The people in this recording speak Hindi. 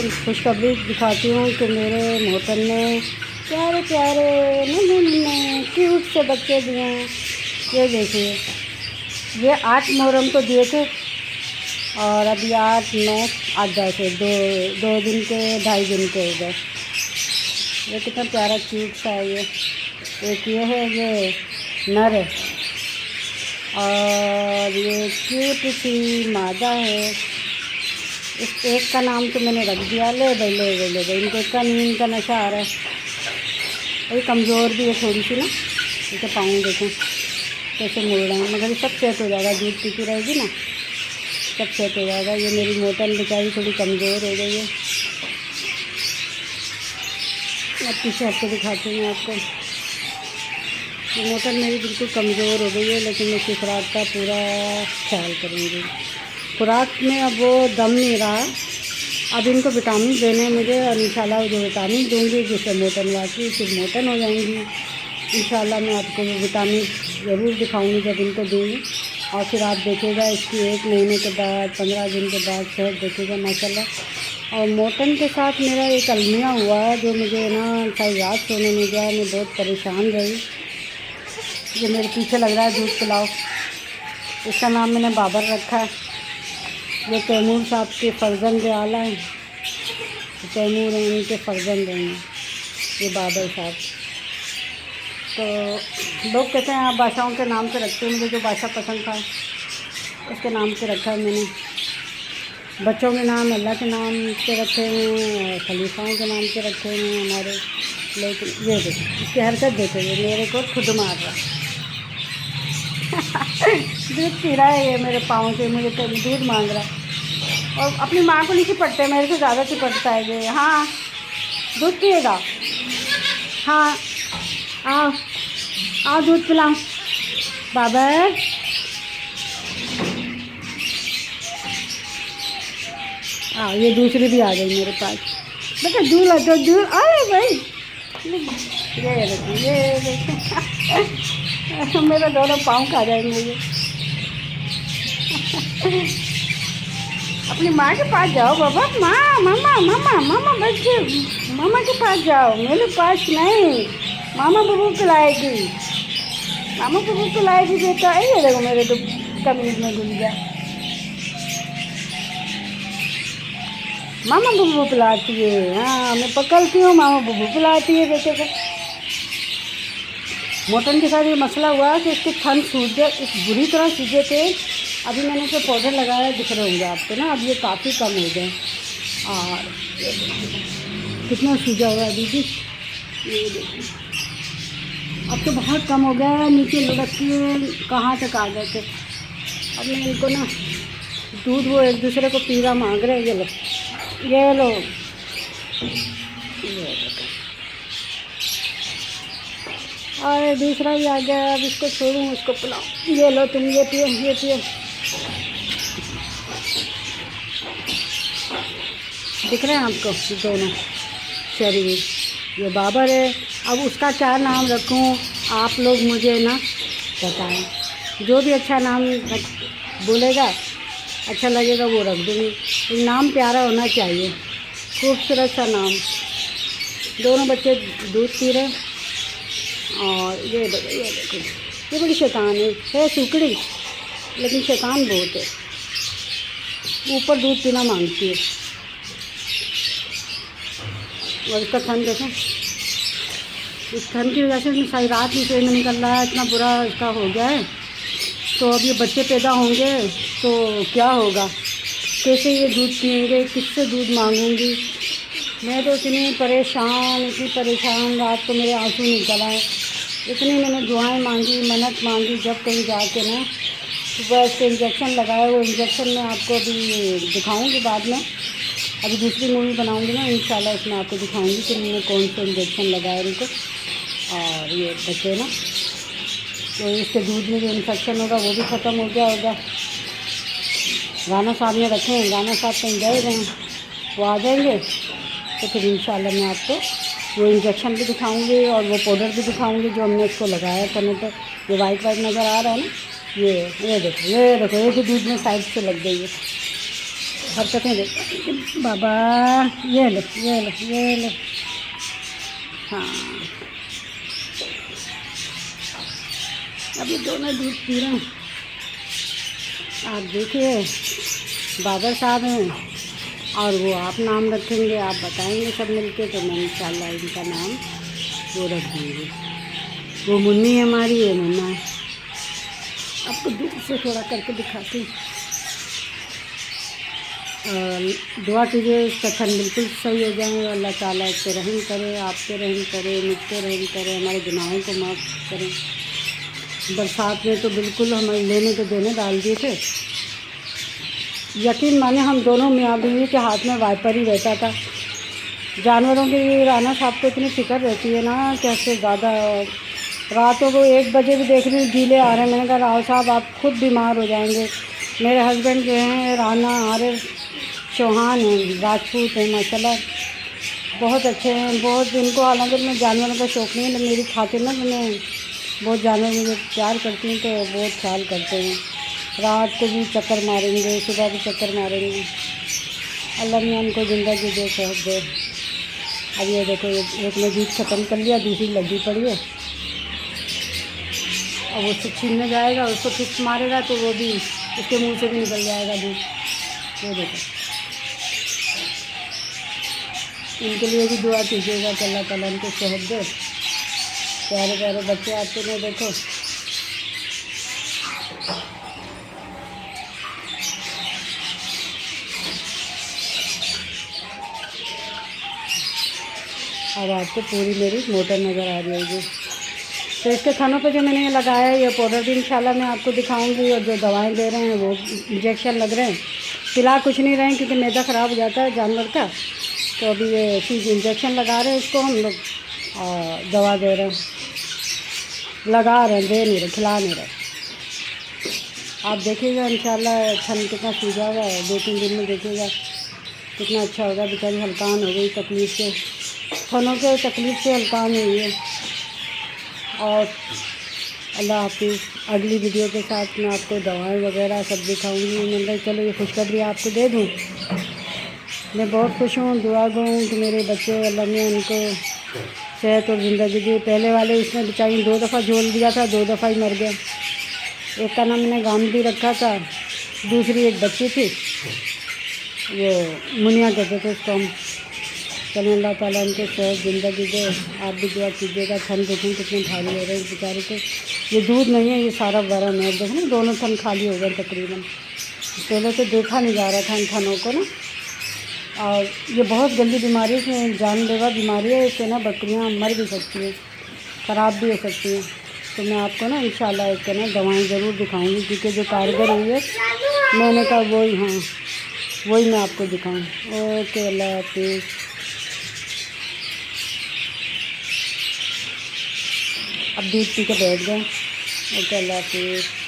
खुशखबरी दिखाती हूँ कि मेरे मोहतन ने प्यारे प्यारे नन्हे क्यूट से बच्चे दिए हैं। ये देखिए, ये 8 मुहर्रम को दिए थे और अभी 8, 9, 8, 10 दो दिन के 2.5 दिन के हो गए। ये कितना प्यारा क्यूट सा है। ये एक ये है, ये नर है और ये क्यूट सी मादा है। इस एक का नाम तो मैंने रख दिया, ले भाई इनको इतना नींद का नशा आ रहा है। ये कमज़ोर भी है थोड़ी सी ना, इसे पाँव देखें कैसे मुड़ रहे हैं, मगर सब सेट हो जाएगा, दूध पीती रहेगी ना सब सेट हो जाएगा। ये मेरी मोटन बेचारी थोड़ी कमज़ोर हो गई है। अब पीछे हट के दिखाती हूँ आपको। ये मोटन मेरी बिल्कुल कमज़ोर हो गई है, लेकिन मैं इसकी खुराक का पूरा ख्याल करूँगी। खुराक में अब वो दम नहीं रहा, अब इनको विटामिन देने हैं मुझे, और इंशाल्लाह जो विटामिन दूँगी जिससे मोटन वाकई फिर मोटन हो जाएंगी। इंशाल्लाह मैं आपको वो विटामिन ज़रूर दिखाऊंगी जब इनको दूँगी, और फिर आप देखिएगा इसकी 1 महीने के बाद 15 दिन के बाद सेहत देखिएगा माशाल्लाह। और मोटन के साथ मेरा एक अलमिया हुआ जो मुझे ना सारी रात सोने नहीं दिया, मैं बहुत परेशान रही। ये मेरे पीछे लग रहा है दूध पिलाओ, इसका नाम मैंने बाबर रखा है। ये तैमूर साहब के फर्जंद आला हैं, तैमूर हैं उनके फर्जंद हैं ये बाबर साहब। तो लोग कहते हैं आप बादशाहों के नाम से रखते हैं, मुझे जो बादशाह पसंद था उसके नाम से रखा है मैंने। बच्चों के नाम अल्लाह के नाम से रखे हैं और खलीफाओं के नाम से रखे हैं हमारे। लेकिन ये देखो इसकी हरकत देखो, ये मेरे को खुद मार रहा है दूध पी रहा है ये मेरे पाँव से, मुझे तो दूध मांग रहा है और अपनी माँ को नहीं चिपटते, मेरे से ज़्यादा चिपटता है ये। हाँ दूध पिएगा, हाँ आओ आओ दूध पिलाऊं बाबर। हाँ ये दूसरी भी आ गई मेरे पास, बेटा दूध ला दो, दूध अरे भाई ये देखो मेरे दोनों पाँव खा जाएंगे ये अपनी माँ के पास जाओ बाबा, माँ मामा मामा मामा बच्चे मामा के पास जाओ, मेरे पास नहीं। मामा बबू पिलाएगी, मामा बबू पिलाएगी बेटा। ये देखो मेरे तो कमीज में घुस गया। मामा बबू पिलाती है, हाँ मैं पकड़ती हूँ, मामा बबू पिलाती है बेटे को। मोटन के साथ ये मसला हुआ कि इसके थन सूजे, इस बुरी तरह सूजे थे। अभी मैंने जो पाउडर लगाया दिख रहे होंगे आपको ना, अब ये काफ़ी कम हो गए। और कितना सूजा हुआ है दीदी, ये देखिए अब तो बहुत कम हो गया है। नीचे लुढ़क के कहाँ तक आ गए थे। अब मैं इनको ना दूध वो एक दूसरे को पीरा मांग रहे हैं। ये लो ये लो ये देखो, अरे दूसरा भी आ गया, अब इसको छोड़ूँ उसको पिलाऊँ। ये लो तुम ये पियो ये पियो। दिख रहे हैं आपको दोनों शरीर, ये बाबर है। अब उसका क्या नाम रखूं आप लोग मुझे ना बताएं, जो भी अच्छा नाम बोलेगा अच्छा लगेगा वो रख दूँगी। नाम प्यारा होना चाहिए, खूबसूरत सा नाम। दोनों बच्चे दूध पी रहे और ये देखो ये बड़ी शैतान है सूखड़ी, लेकिन शैतान बहुत है, ऊपर दूध पीना मांगती है। और इसका थन देखें, इस थन की वजह से सारी रात ही पेट में निकल रहा है, इतना बुरा इसका हो गया है। तो अब ये बच्चे पैदा होंगे तो क्या होगा, कैसे ये दूध पिएंगे, किससे दूध मांगूंगी। मैं तो इतनी परेशान, रात को मेरे आंसू निकल आए। इतनी मैंने दुआएं मांगी, मन्नत मांगी, जब कहीं जाके ना सुबह इसके इंजेक्शन लगाया। वो इंजेक्शन मैं आपको अभी दिखाऊंगी बाद में, अभी दूसरी मूवी बनाऊंगी ना इंशाल्लाह, इसमें आपको दिखाऊंगी कि मैंने कौन से इंजेक्शन लगाया इनको। और ये बच्चे ना तो इसके दूध में जो इन्फेक्शन होगा वो भी ख़त्म हो गया होगा। राना साहब ने रखे हैं, राना साहब कहीं गए हैं, वो आ जाएंगे तो फिर इंशाल्लाह मैं आपको वो इंजेक्शन भी दिखाऊंगी और वो पाउडर भी दिखाऊंगी जो हमने इसको लगाया था। नहीं तो ये वाइट नज़र आ रहा है ना, ये देखो एक ही दूध में साइड से लग गई है। हरकतें देख बाबा। ये लो ये लो ये लो। हाँ, अब ये दोनों दूध पी रहे हैं। आप देखिए, बाबर साहब हैं और वो आप नाम रखेंगे, आप बताएंगे सब मिलके, तो मैं इंशाल्लाह इनका नाम वो रख दूँगी। वो मुन्नी है हमारी, ये मुन्ना है। आपको दूर से थोड़ा करके दिखाती हूँ। दुआ कीजिए इसका थन बिल्कुल सही हो जाए, अल्लाह ताला इस पे रहम करे, आप पे रहम करे, मुझ पे रहम करे, हमारे गुनाहों को माफ़ करें। बरसात में तो बिल्कुल हमें लेने के देने डाल दिए थे। यकीन माने हम दोनों मियाँ बीवी के हाथ में वाइपर ही रहता था। जानवरों की राना साहब को इतनी फिक्र रहती है ना, कैसे ज़्यादा। रातों को 1 बजे भी देख रही हूँ गीले आ रहे हैं। मैंने कहा राव साहब आप खुद बीमार हो जाएंगे। मेरे हस्बैंड जो हैं राना आर्य चौहान हैं, राजपूत हैं माशाल्लाह, बहुत अच्छे हैं बहुत। इनको हालांकि मैं जानवरों का शौक़ नहीं है, मेरी खातिर ना मैंने बहुत जानवर मुझे प्यार करती हूँ तो बहुत ख्याल करते हैं। रात को भी चक्कर मारेंगे, सुबह भी चक्कर मारेंगे। अल्लाह ने उनको ज़िंदगी दे, सेहत दे। अब ये देखो, एक ने दूध ख़त्म कर लिया, दूसरी लगी पड़ी है। अब उससे छीनने जाएगा, उसको टिप्स मारेगा तो वो भी उसके मुंह से भी निकल जाएगा दूध। ये देखो, इनके लिए भी दुआ कीजिएगा कि अल्लाह ताला इनको सेहत दे। प्यारे प्यारे बच्चे आते हैं, देखो। अब आपको पूरी मेरी मोटर नज़र आ रही होगी। तो इसके थनों पे जो मैंने ये लगाया है, ये पाउडर भी इंशाल्लाह मैं आपको दिखाऊंगी। और जो दवाएं दे रहे हैं वो इंजेक्शन लग रहे हैं, पिला कुछ नहीं रहे हैं क्योंकि मैदा ख़राब हो जाता है जानवर का। तो अभी ये चीज़ इंजेक्शन लगा रहे हैं इसको हम लोग, और दवा दे रहे हैं, लगा रहे हैं, दे नहीं रहे, खिला नहीं रहे। आप देखिएगा इंशाल्लाह थन कितना सूझा हुआ है, 2-3 दिन में देखिएगा कितना अच्छा होगा। बेचारी हल्कान हो गई तकलीफ़ से, थनों के तकलीफ़ से हल्कान हुई है। और अल्लाह हाफिज़। अगली वीडियो के साथ मैं आपको दवाएं वगैरह सब दिखाऊंगी। मैंने चलो ये खुशखबरी आपको दे दूं। मैं बहुत खुश हूँ, दुआ गो हूँ कि मेरे बच्चे अल्लाह ने उनको सेहत और ज़िंदगी दी। पहले वाले इसने बेचारी 2 दफ़ा झोल दिया था, 2 दफ़ा ही मर गया। एक का नाम मैंने गांधी रखा था, दूसरी एक बच्ची थी, वो मुनिया कहते थे उसको हम। चलो अल्लाह ताला उनको सेहत ज़िंदगी दे। आप भी दुआ कीजिएगा। थन देखें कितने भारी हो रहे हैं बेचारे के। ये दूध नहीं है, ये सारा वरम है। देखो ना, दोनों थन खाली हो गए तकरीबन। पहले तो देखा नहीं जा रहा था इन थनों को ना। और ये बहुत गंदी बीमारी है, इसमें जानलेवा बीमारी है। इससे ना बकरियाँ मर भी सकती हैं, ख़राब भी हो सकती हैं। तो मैं आपको ना इंशाल्लाह इसके ना दवाएँ ज़रूर दिखाऊँगी, क्योंकि जो कारगर हुई है मैंने कहा वही, हाँ वही मैं आपको दिखाऊँ। ओके, अल्लाह हाफिज़। अब दूध पी के बैठ गए। ओके, अल्लाह हाफिज़।